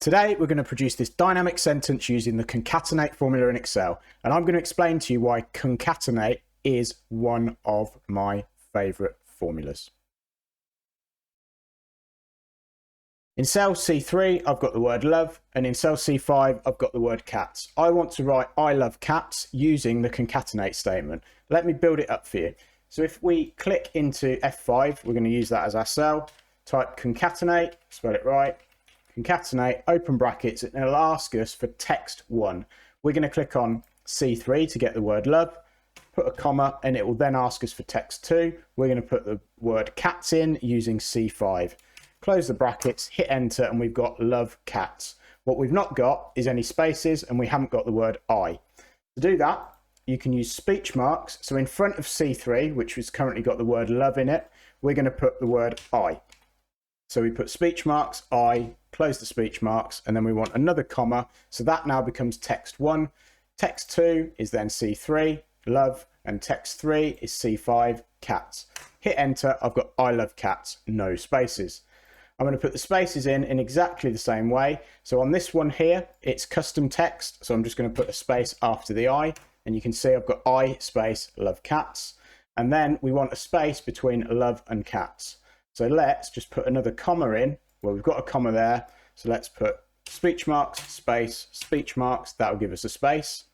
Today, we're going to produce this dynamic sentence using the concatenate formula in Excel, and I'm going to explain to you why concatenate is one of my favorite formulas. In cell C3, I've got the word love, and in cell C5, I've got the word cats. I want to write I love cats using the concatenate statement. Let me build it up for you. So if we click into F5, we're going to use that as our cell, type concatenate, spell it right, concatenate, open brackets, and it'll ask us for text 1. We're going to click on C3 to get the word love, put a comma, and it will then ask us for text 2. We're going to put the word cats in using C5. Close the brackets, hit enter, and we've got love cats. What we've not got is any spaces, and we haven't got the word I. To do that, you can use speech marks. So in front of C3, which has currently got the word love in it, we're going to put the word I. So we put speech marks, I, close the speech marks, and then we want another comma. So that now becomes text 1. Text 2 is then C3, love, and text 3 is C5, cats. Hit enter, I've got I love cats, no spaces. I'm going to put the spaces in exactly the same way. So on this one here, it's custom text. So I'm just going to put a space after the I, and you can see I've got I space love cats. And then we want a space between love and cats. So let's just put another comma in. Well, we've got a comma there. So let's put speech marks, space, speech marks. That'll give us a space,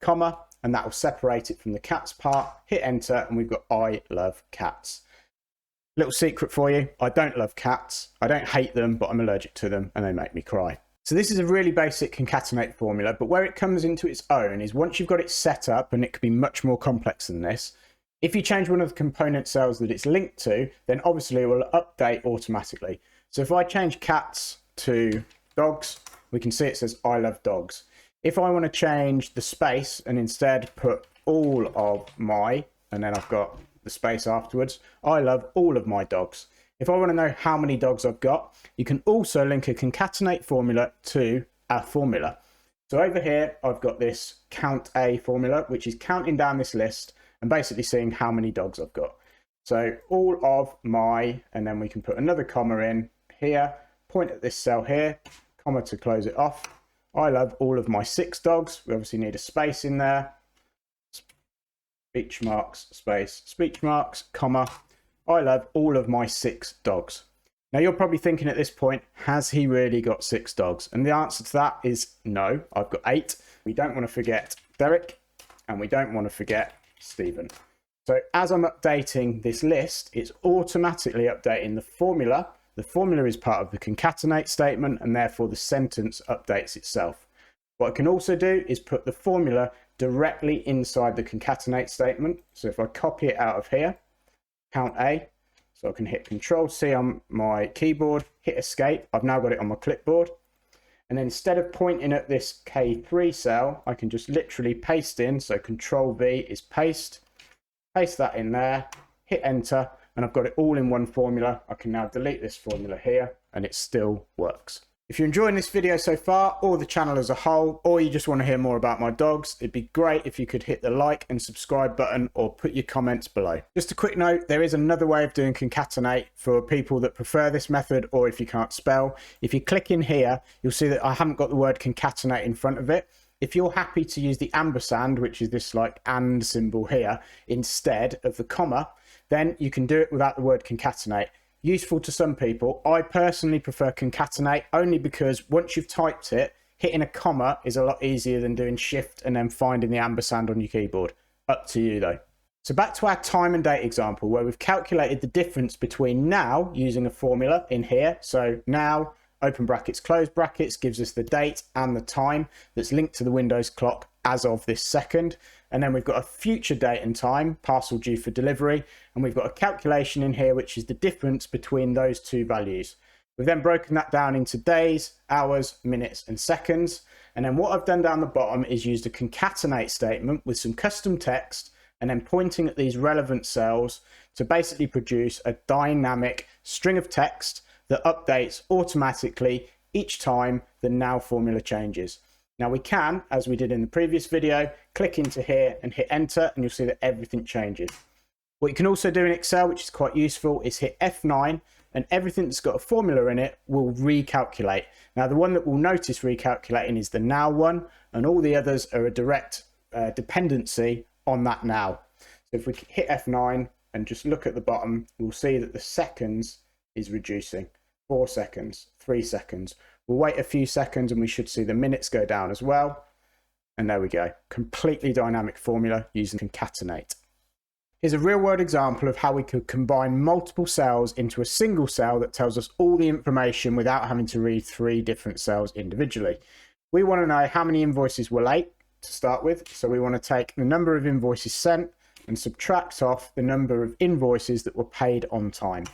comma, and that will separate it from the cats part. Hit enter, and we've got I love cats. Little secret for you, I don't love cats. I don't hate them, but I'm allergic to them and they make me cry. So this is a really basic concatenate formula, but where it comes into its own is once you've got it set up, and it can be much more complex than this, if you change one of the component cells that it's linked to, then obviously it will update automatically. So if I change cats to dogs, we can see it says I love dogs. If I want to change the space and instead put all of my, and then I've got the space afterwards, I love all of my dogs. If I want to know how many dogs I've got, you can also link a concatenate formula to our formula. So over here, I've got this count A formula, which is counting down this list and basically seeing how many dogs I've got. So all of my, and then we can put another comma in here, point at this cell here, comma to close it off. I love all of my 6 dogs. We obviously need a space in there. Speech marks, space, speech marks, comma. I love all of my 6 dogs. Now you're probably thinking at this point, has he really got 6 dogs? And the answer to that is no, I've got 8. We don't want to forget Derek, and we don't want to forget Stephen. So as I'm updating this list, it's automatically updating the formula. The formula is part of the concatenate statement, and therefore the sentence updates itself. What I can also do is put the formula directly inside the concatenate statement. So if I copy it out of here, count A, so I can hit Control C on my keyboard, hit escape. I've now got it on my clipboard. And then instead of pointing at this K3 cell, I can just literally paste in. So Control V is paste that in there, hit enter, and I've got it all in one formula. I can now delete this formula here, and it still works. If you're enjoying this video so far, or the channel as a whole, or you just want to hear more about my dogs, it'd be great if you could hit the like and subscribe button or put your comments below. Just a quick note, there is another way of doing concatenate for people that prefer this method, or if you can't spell. If you click in here, you'll see that I haven't got the word concatenate in front of it. If you're happy to use the ampersand, which is this like and symbol here, instead of the comma, then you can do it without the word concatenate. Useful to some people. I personally prefer concatenate only because once you've typed it, hitting a comma is a lot easier than doing shift and then finding the ampersand on your keyboard. Up to you though. So back to our time and date example where we've calculated the difference between now using a formula in here. So now, open brackets, close brackets, gives us the date and the time that's linked to the Windows clock as of this second. And then we've got a future date and time, parcel due for delivery. And we've got a calculation in here, which is the difference between those two values. We've then broken that down into days, hours, minutes, and seconds. And then what I've done down the bottom is used a concatenate statement with some custom text and then pointing at these relevant cells to basically produce a dynamic string of text that updates automatically each time the now formula changes. Now we can, as we did in the previous video, click into here and hit enter, and you'll see that everything changes. What you can also do in Excel, which is quite useful, is hit F9 and everything that's got a formula in it will recalculate. Now the one that we'll notice recalculating is the now one, and all the others are a direct dependency on that now. So if we hit F9 and just look at the bottom, we'll see that the seconds is reducing. 4 seconds, 3 seconds. We'll wait a few seconds and we should see the minutes go down as well. And there we go, completely dynamic formula using Concatenate. Here's a real world example of how we could combine multiple cells into a single cell that tells us all the information without having to read 3 different cells individually. We want to know how many invoices were late to start with, so we want to take the number of invoices sent and subtract off the number of invoices that were paid on time.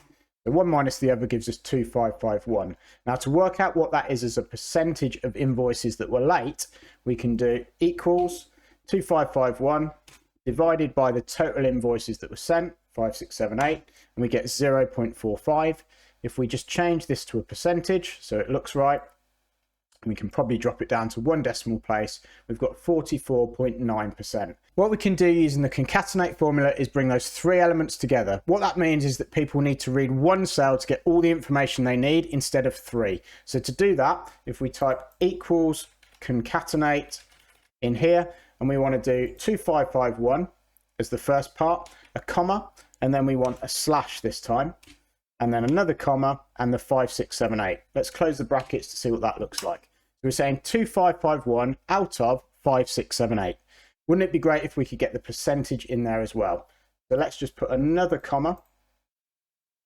So 1 minus the other gives us 2551. Now to work out what that is as a percentage of invoices that were late, we can do equals 2551 divided by the total invoices that were sent, 5678, and we get 0.45. If we just change this to a percentage so it looks right, we can probably drop it down to 1 decimal place. We've got 44.9%. What we can do using the concatenate formula is bring those 3 elements together. What that means is that people need to read 1 cell to get all the information they need instead of 3. So to do that, if we type equals concatenate in here, and we want to do 2551 as the first part, a comma, and then we want a slash this time, and then another comma, and the 5678. Let's close the brackets to see what that looks like. So we're saying 2551 out of 5678. Wouldn't it be great if we could get the percentage in there as well? So let's just put another comma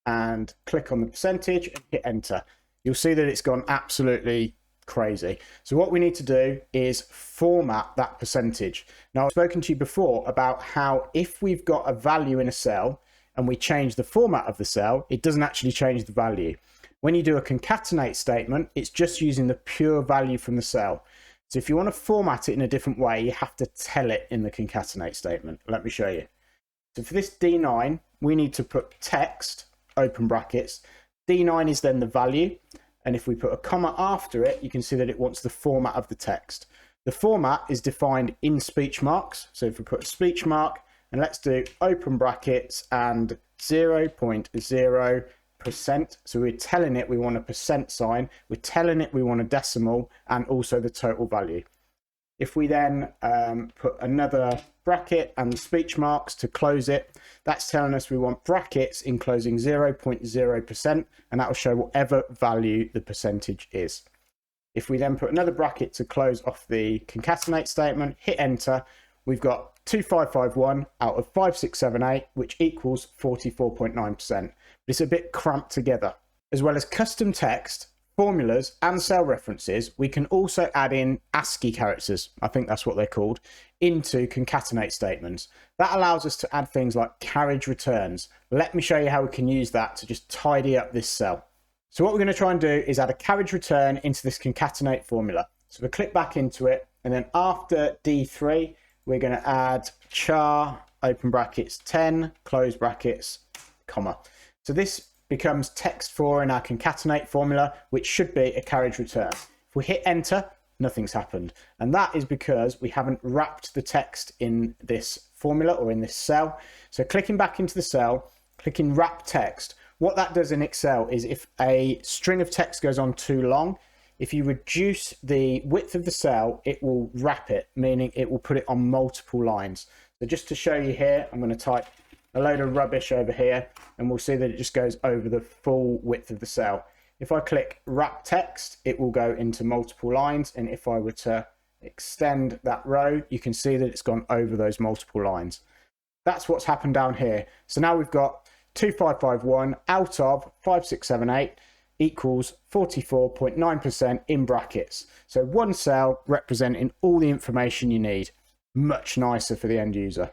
and click on the percentage and hit enter. You'll see that it's gone absolutely crazy. So what we need to do is format that percentage. Now I've spoken to you before about how if we've got a value in a cell and we change the format of the cell, it doesn't actually change the value. When you do a concatenate statement, it's just using the pure value from the cell. So if you want to format it in a different way, you have to tell it in the concatenate statement. Let me show you. So for this D9, we need to put text, open brackets. D9 is then the value. And if we put a comma after it, you can see that it wants the format of the text. The format is defined in speech marks. So if we put a speech mark, and let's do open brackets and 0.0%. So we're telling it we want a percent sign, we're telling it we want a decimal, and also the total value. If we then put another bracket and the speech marks to close it, that's telling us we want brackets enclosing 0.0%, and that will show whatever value the percentage is. If we then put another bracket to close off the concatenate statement, hit enter, we've got 2551 out of 5678, which equals 44.9%. It's a bit cramped together. As well as custom text, formulas and cell references, we can also add in ASCII characters, I think that's what they're called, into concatenate statements. That allows us to add things like carriage returns. Let me show you how we can use that to just tidy up this cell. So what we're going to try and do is add a carriage return into this concatenate formula. So we'll click back into it, and then after D3, we're going to add char, open brackets, 10, close brackets, comma. So this becomes text 4 in our concatenate formula, which should be a carriage return. If we hit enter, nothing's happened. And that is because we haven't wrapped the text in this formula or in this cell. So clicking back into the cell, clicking wrap text, what that does in Excel is if a string of text goes on too long, if you reduce the width of the cell, it will wrap it, meaning it will put it on multiple lines. So just to show you here, I'm going to type a load of rubbish over here, and we'll see that it just goes over the full width of the cell. If I click wrap text, it will go into multiple lines, and if I were to extend that row, you can see that it's gone over those multiple lines. That's what's happened down here. So now we've got 2551 out of 5678 equals 44.9% in brackets. So 1 cell representing all the information you need. Much nicer for the end user.